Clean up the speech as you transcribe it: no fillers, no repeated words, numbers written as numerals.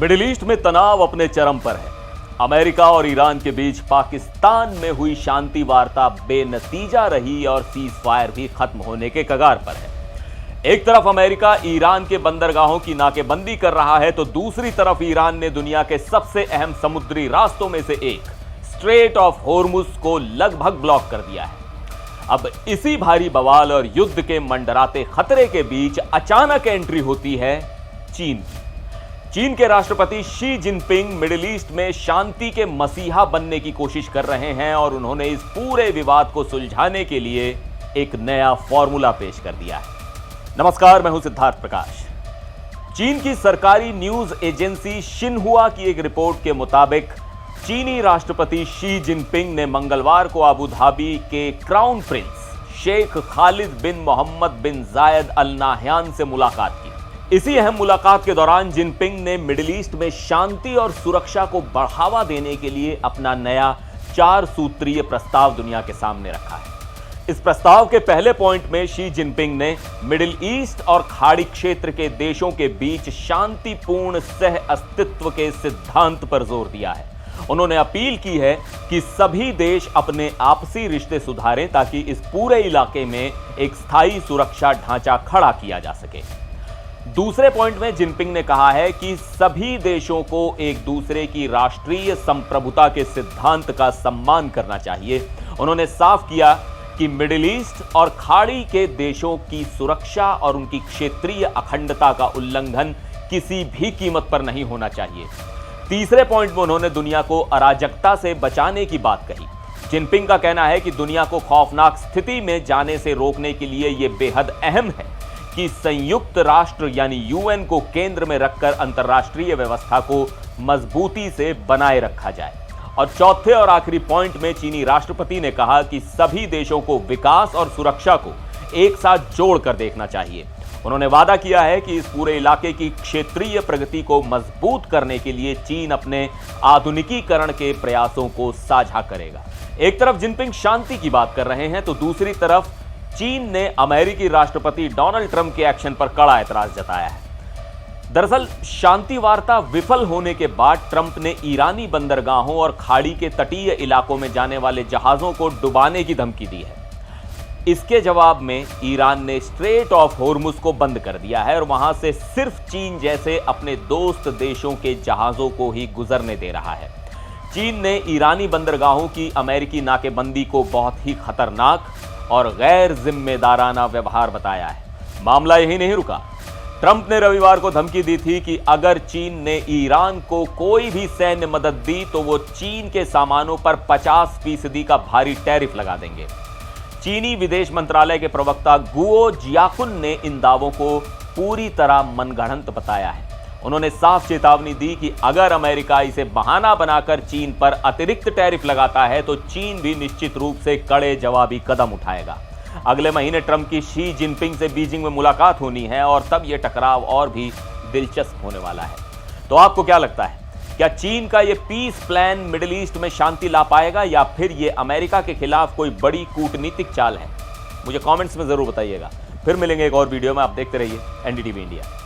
Middle east में तनाव अपने चरम पर है। अमेरिका और ईरान के बीच पाकिस्तान में हुई शांति वार्ता बेनतीजा रही और सीज फायर भी खत्म होने के कगार पर है। एक तरफ अमेरिका ईरान के बंदरगाहों की नाकेबंदी कर रहा है तो दूसरी तरफ ईरान ने दुनिया के सबसे अहम समुद्री रास्तों में से एक स्ट्रेट ऑफ होर्मुज को लगभग ब्लॉक कर दिया है। अब इसी भारी बवाल और युद्ध के मंडराते खतरे के बीच अचानक एंट्री होती है चीन की। चीन के राष्ट्रपति शी जिनपिंग मिडिल ईस्ट में शांति के मसीहा बनने की कोशिश कर रहे हैं और उन्होंने इस पूरे विवाद को सुलझाने के लिए एक नया फॉर्मूला पेश कर दिया है। नमस्कार, मैं हूं सिद्धार्थ प्रकाश। चीन की सरकारी न्यूज एजेंसी शिन्हुआ की एक रिपोर्ट के मुताबिक चीनी राष्ट्रपति शी जिनपिंग ने मंगलवार को अबू धाबी के क्राउन प्रिंस शेख खालिद बिन मोहम्मद बिन जायद अल नाह्यान से मुलाकात की। इसी अहम मुलाकात के दौरान जिनपिंग ने मिडिल ईस्ट में शांति और सुरक्षा को बढ़ावा देने के लिए अपना नया 4 सूत्रीय प्रस्ताव दुनिया के सामने रखा है। इस प्रस्ताव के पहले पॉइंट में शी जिनपिंग ने मिडिल ईस्ट और खाड़ी क्षेत्र के देशों के बीच शांतिपूर्ण सह अस्तित्व के सिद्धांत पर जोर दिया है। उन्होंने अपील की है कि सभी देश अपने आपसी रिश्ते सुधारें ताकि इस पूरे इलाके में एक स्थायी सुरक्षा ढांचा खड़ा किया जा सके। दूसरे पॉइंट में जिनपिंग ने कहा है कि सभी देशों को एक दूसरे की राष्ट्रीय संप्रभुता के सिद्धांत का सम्मान करना चाहिए। उन्होंने साफ किया कि मिडिल ईस्ट और खाड़ी के देशों की सुरक्षा और उनकी क्षेत्रीय अखंडता का उल्लंघन किसी भी कीमत पर नहीं होना चाहिए। तीसरे पॉइंट में उन्होंने दुनिया को अराजकता से बचाने की बात कही। जिनपिंग का कहना है कि दुनिया को खौफनाक स्थिति में जाने से रोकने के लिए यह बेहद अहम है कि संयुक्त राष्ट्र यानी यूएन को केंद्र में रखकर अंतर्राष्ट्रीय व्यवस्था को मजबूती से बनाए रखा जाए। और चौथे और आखिरी पॉइंट में चीनी राष्ट्रपति ने कहा कि सभी देशों को विकास और सुरक्षा को एक साथ जोड़कर देखना चाहिए। उन्होंने वादा किया है कि इस पूरे इलाके की क्षेत्रीय प्रगति को मजबूत करने के लिए चीन अपने आधुनिकीकरण के प्रयासों को साझा करेगा। एक तरफ जिनपिंग शांति की बात कर रहे हैं तो दूसरी तरफ चीन ने अमेरिकी राष्ट्रपति डोनाल्ड ट्रंप के एक्शन पर कड़ा एतराज जताया है। दरअसल शांति वार्ता विफल होने के बाद ट्रंप ने ईरानी बंदरगाहों और खाड़ी के तटीय इलाकों में जाने वाले जहाजों को डुबाने की धमकी दी है। इसके जवाब में ईरान ने स्ट्रेट ऑफ होर्मुज को बंद कर दिया है और वहां से सिर्फ चीन जैसे अपने दोस्त देशों के जहाजों को ही गुजरने दे रहा है। चीन ने ईरानी बंदरगाहों की अमेरिकी नाकेबंदी को बहुत ही खतरनाक और गैर जिम्मेदाराना व्यवहार बताया है। मामला यही नहीं रुका। ट्रंप ने रविवार को धमकी दी थी कि अगर चीन ने ईरान को कोई भी सैन्य मदद दी तो वो चीन के सामानों पर 50% का भारी टैरिफ लगा देंगे। चीनी विदेश मंत्रालय के प्रवक्ता गुओ जियाकुन ने इन दावों को पूरी तरह मनगढ़ंत बताया है। उन्होंने साफ चेतावनी दी कि अगर अमेरिका इसे बहाना बनाकर चीन पर अतिरिक्त टैरिफ लगाता है तो चीन भी निश्चित रूप से कड़े जवाबी कदम उठाएगा। अगले महीने ट्रंप की शी जिनपिंग से बीजिंग में मुलाकात होनी है और तब यह टकराव और भी दिलचस्प होने वाला है। तो आपको क्या लगता है, क्या चीन का यह पीस प्लान मिडिल ईस्ट में शांति ला पाएगा या फिर यह अमेरिका के खिलाफ कोई बड़ी कूटनीतिक चाल है? मुझे कमेंट्स में जरूर बताइएगा। फिर मिलेंगे एक और वीडियो में। आप देखते रहिए एनडीटीवी इंडिया।